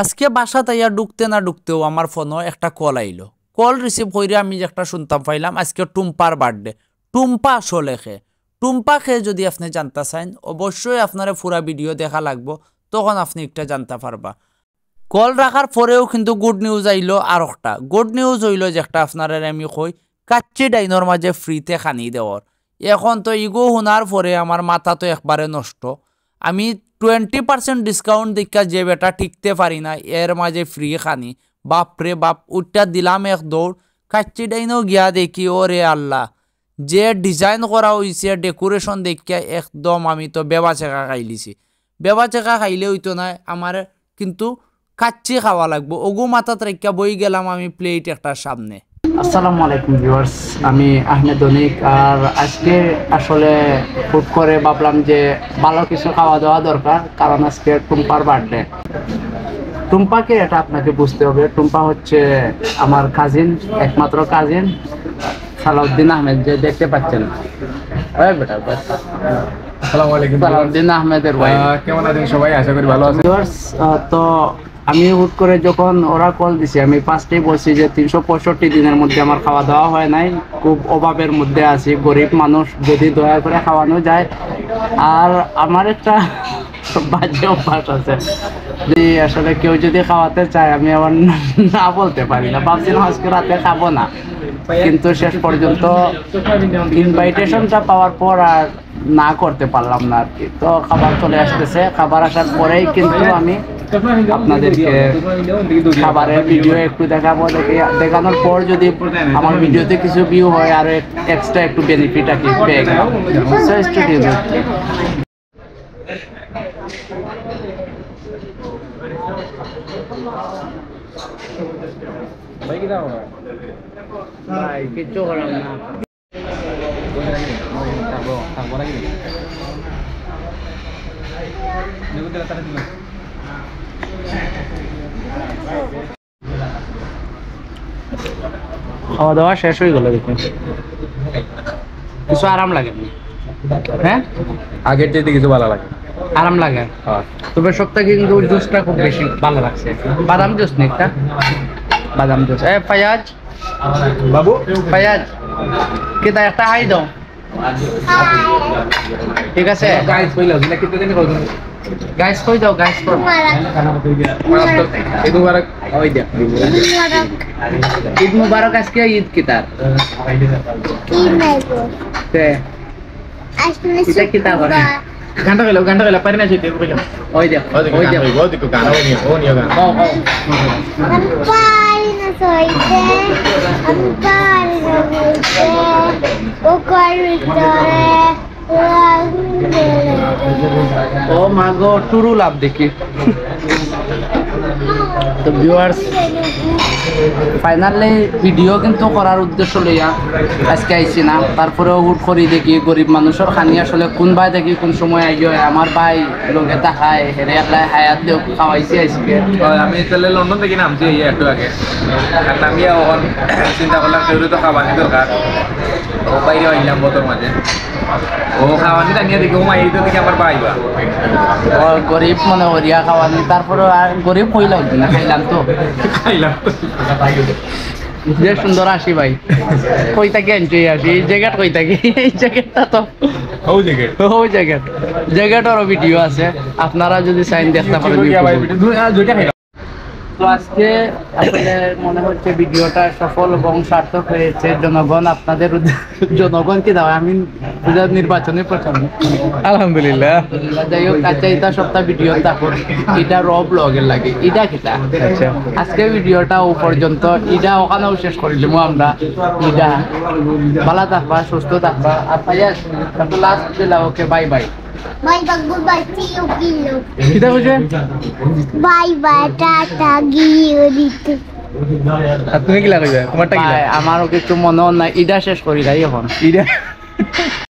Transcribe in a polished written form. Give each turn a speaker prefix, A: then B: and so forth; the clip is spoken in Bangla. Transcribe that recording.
A: আজকে বাসা তাইয়া ঢুকতে না ঢুকতেও আমার ফোনও একটা কল আইলো। কল রিসিভ করে আমি একটা শুনতাম পাইলাম আজকে টুম্পার বার্থডে। টুম্পা আসলে খে টুম্পা খে যদি আপনি জানতে চান অবশ্যই আপনারা পুরা ভিডিও দেখা লাগবো, তখন আপনি একটা জানতে পারবা। কল রাখার পরেও কিন্তু গুড নিউজ আইলো। আর একটা গুড নিউজ হইল যে একটা আপনারা আমি কই কাচ্চি ডাইনোর মাঝে ফ্রিতে খানি দেওয়ার। এখন তো ইগো শোনার পরে আমার মাথা তো একবারে নষ্ট। আমি 20% ডিসকাউন্ট দেখা যে বেটা টিকতে পারি না, এর মাঝে ফ্রি খানি, বাপরে বাপ উঠটা দিলাম এক দৌড়। কাচ্চি ডাইনো গিয়া দেখি ওরে আল্লাহ, যে ডিজাইন করা হয়েছে ডেকোরেশন দেখিয়া একদম আমি তো বেবা চেকা খাইলিছি। বেবা চেকা খাইলে হইতো না, আমার কিন্তু কাচ্চি খাওয়া লাগবো। ওগু মাথাত রেখা বই গেলাম আমি প্লেট একটার সামনে।
B: আসসালামু আলাইকুম ভিউয়ার্স, আমি আহমেদ অনিক। আর আজকে আসলে হুট করে ভাবলাম যে ভালো কিছু খাওয়া দাওয়া দরকার, কারণ আজকে টুম্পার বার্থডে। টুম্পাকে এটা আপনাকে বুঝতে হবে, টুম্পা হচ্ছে আমার কাজিন, একমাত্র কাজিন সালাউদ্দিন আহমেদ, যে দেখতে পাচ্ছেন। বেটা
C: আসসালামু আলাইকুম,
B: সালাউদ্দিন আহমেদের ভাই।
C: কেমন আছেন সবাই? আশা করি ভালো আছেন।
B: ভিউয়ার্স, তো আমি হুট করে যখন ওরা কল দিছি, আমি ফার্স্টেই বলছি যে 365 দিনের মধ্যে আমার খাওয়া দাওয়া হয় নাই, খুব অভাবের মধ্যে আছি, গরিব মানুষ, যদি দয়া করে খাওয়ানো যায়। আর আমার একটা বাজে অভ্যাস আছে, যে আসলে কেউ যদি খাওয়াতে চায় আমি আবার না বলতে পারি না। ভাবছিলাম আজকে রাতে খাবো না, কিন্তু শেষ পর্যন্ত ইনভাইটেশনটা পাওয়ার পর আর না করতে পারলাম না আর কি। তো খাবার চলে আসতেছে, খাবার আসার পরেই কিন্তু আমি আপনাদেরকে খাবারের ভিডিও একটু দেখাবো। দেখানোর পর যদি আমার ভিডিওতে কিছু ভিউ হয় আর এক্সট্রা একটু বেনিফিট আর কি পেয়ে গেলাম। কিচ্ছু করাম না। খাওয়া দাওয়া শেষ হয়ে গেল, দেখুন কিছু আরাম লাগে। হ্যাঁ,
C: আগের চাইতে কিছু ভালো লাগে,
B: আরাম লাগে। তবে সপ্তাহে কিন্তু জুসটা খুব বেশি ভালো লাগছে। বাদাম জুস নেই একটা, বাদাম জুস। ফায়াজ
C: বাবু,
B: ফায়াজ কেতা একটা হাই দাও, ঠিক আছে?
C: গাইস কইলা না কিতে দিন কইছো?
B: গাইস কই দাও, গাইস কই।
C: ঈদ মুবারক।
B: ওই দেখ, ঈদ মুবারক। আজকে ঈদ কি তার তে এটা কি তা করে
C: ঘন্টা গেল পারি না যেতে কইলাম।
B: ওই দেখ, ওই দেখ,
C: ওই দিকে গানা ও নিও গানা।
B: ও ও
D: পারি না সইতে, আমি পারি না বলতে, ও কর ভিতরে
B: ও মা গো, টুরু লাভ দেখি। তো ভিউয়ার্স, ফাইনালি ভিডিও কিন্তু করার উদ্দেশ্য লইয়া আজকে আইছি না। তারপরেও হুট করি দেখি গরিব মানুষের খানি আসলে কোন ভাই দেখি কোন সময় আইয়। আমার ভাই লোকে তাকায় হেরে একলাই হায়াত দেও খাওয়াইছি আজকে।
C: আমি তাহলে লন্ডন থেকে নামছি এই একটু আগে, নামিয়ে এখন চিন্তা করলাম কেউ তো খাবানি দরকার। ও বাইরে আইলাম বোতর মাঝে, ও খাওয়ানি টানিয়ে দেখি ও মাইরিতে দেখি আমার পাইবা
B: ও গরিব মনে করিয়া খাওয়ানি। তারপরে আর গরিব হইলাম না, খাইলাম তো
C: খাইলাম।
B: যে সুন্দর আসি ভাই, কই থাকি আনছি আসি। এই জ্যাকেট কই থাকি, এই জ্যাকেটটা তো
C: ও জ্যাকেট,
B: ওই জ্যাকেটেরও ভিডিও আছে, আপনারা যদি চাইন দেখতে পারেন। তো আজকে আসলে মনে হচ্ছে ভিডিওটা সফল এবং সার্থক হয়েছে। জনগণ আপনাদের জনগণ কি দাও, আমি নির্বাচনের প্রচার
C: আলহামদুলিল্লাহ।
B: যাই হোক, আচ্ছা এটা সপ্তাহ ভিডিও দেখো, এটা র ব্লগের লাগে, এটা কিটা।
C: আচ্ছা,
B: আজকে ভিডিওটা ও পর্যন্ত, এটা ওখানেও শেষ করে দিব আমরা। এটা ভালো থাকবা, সুস্থ থাকবা। আর ফায়াজ লাস্ট দিলা, okay bye bye.
D: Bye bye bye, see you কিলো,
B: কিটা বুঝে
D: বাই বাই, টাটা, গিয়ে দিতে।
C: আর তুমি কি লাগবে? তোমারটা কি?
B: আমারও কিছু মনে নাই, ইডা শেষ করি যাই এখন।
C: ইডা